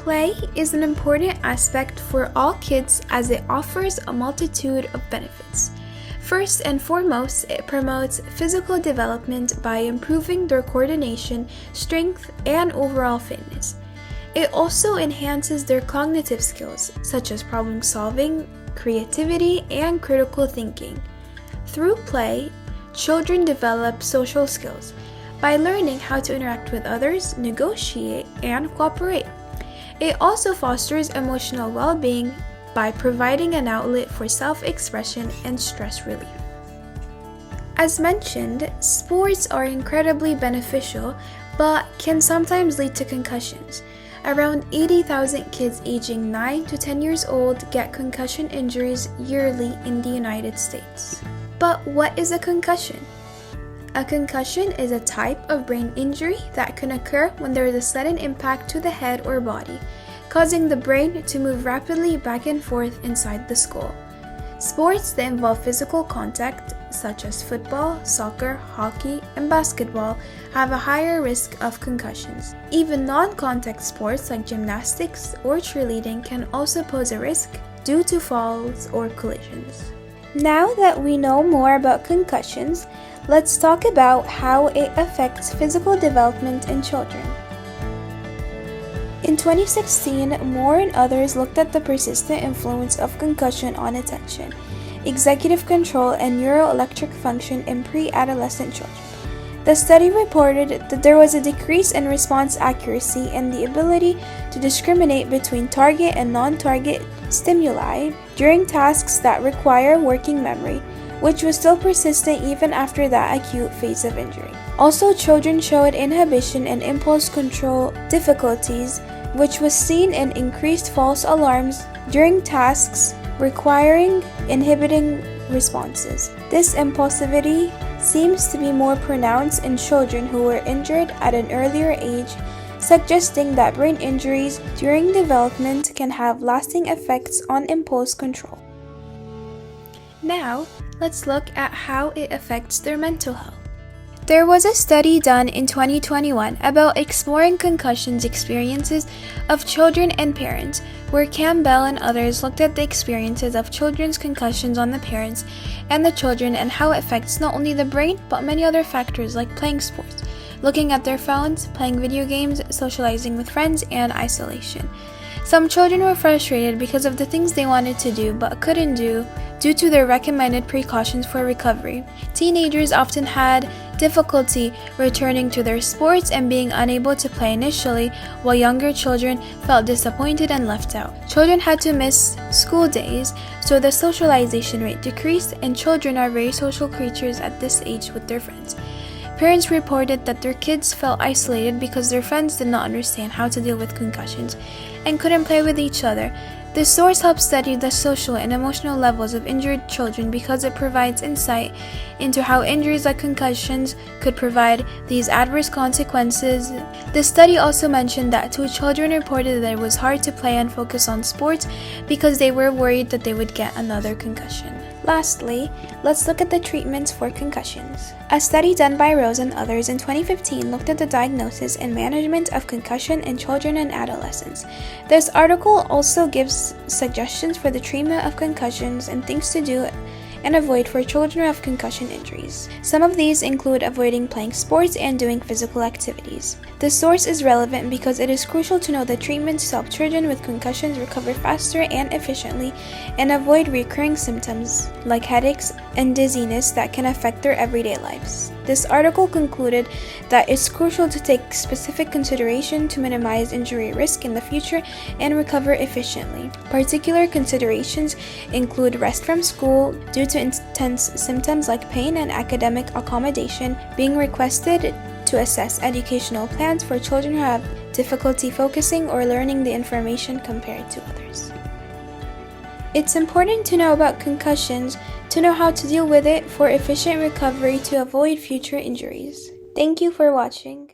Play is an important aspect for all kids as it offers a multitude of benefits. First and foremost, it promotes physical development by improving their coordination, strength, and overall fitness. It also enhances their cognitive skills, such as problem solving, creativity, and critical thinking. Through play, children develop social skills by learning how to interact with others, negotiate, and cooperate. It also fosters emotional well-being by providing an outlet for self-expression and stress relief. As mentioned, sports are incredibly beneficial, but can sometimes lead to concussions. Around 80,000 kids aging 9 to 10 years old get concussion injuries yearly in the United States. But what is a concussion? A concussion is a type of brain injury that can occur when there is a sudden impact to the head or body, causing the brain to move rapidly back and forth inside the skull. Sports that involve physical contact, such as football, soccer, hockey, and basketball, have a higher risk of concussions. Even non-contact sports like gymnastics or cheerleading can also pose a risk due to falls or collisions. Now that we know more about concussions, let's talk about how it affects physical development in children. In 2016, Moore and others looked at the persistent influence of concussion on attention, executive control, and neuroelectric function in pre-adolescent children. The study reported that there was a decrease in response accuracy and the ability to discriminate between target and non-target stimuli during tasks that require working memory, which was still persistent even after that acute phase of injury. Also, children showed inhibition and impulse control difficulties, which was seen in increased false alarms during tasks requiring inhibiting responses. This impulsivity seems to be more pronounced in children who were injured at an earlier age, suggesting that brain injuries during development can have lasting effects on impulse control. Now, let's look at how it affects their mental health. There was a study done in 2021 about exploring concussions experiences of children and parents, where Campbell and others looked at the experiences of children's concussions on the parents and the children and how it affects not only the brain but many other factors like playing sports, looking at their phones, playing video games, socializing with friends, and isolation. Some children were frustrated because of the things they wanted to do but couldn't do due to their recommended precautions for recovery. Teenagers often had difficulty returning to their sports and being unable to play initially, while younger children felt disappointed and left out. Children had to miss school days, so the socialization rate decreased, and children are very social creatures at this age with their friends. Parents reported that their kids felt isolated because their friends did not understand how to deal with concussions and couldn't play with each other. This source helps study the social and emotional levels of injured children because it provides insight into how injuries like concussions could provide these adverse consequences. The study also mentioned that 2 children reported that it was hard to play and focus on sports because they were worried that they would get another concussion. Lastly, let's look at the treatments for concussions. A study done by Rose and others in 2015 looked at the diagnosis and management of concussion in children and adolescents. This article also gives suggestions for the treatment of concussions and things to do and avoid for children who have concussion injuries. Some of these include avoiding playing sports and doing physical activities. This source is relevant because it is crucial to know the treatments to help children with concussions recover faster and efficiently and avoid recurring symptoms like headaches and dizziness that can affect their everyday lives. This article concluded that it's crucial to take specific consideration to minimize injury risk in the future and recover efficiently. Particular considerations include rest from school due to intense symptoms like pain and academic accommodation being requested to assess educational plans for children who have difficulty focusing or learning the information compared to others. It's important to know about concussions to know how to deal with it for efficient recovery to avoid future injuries. Thank you for watching.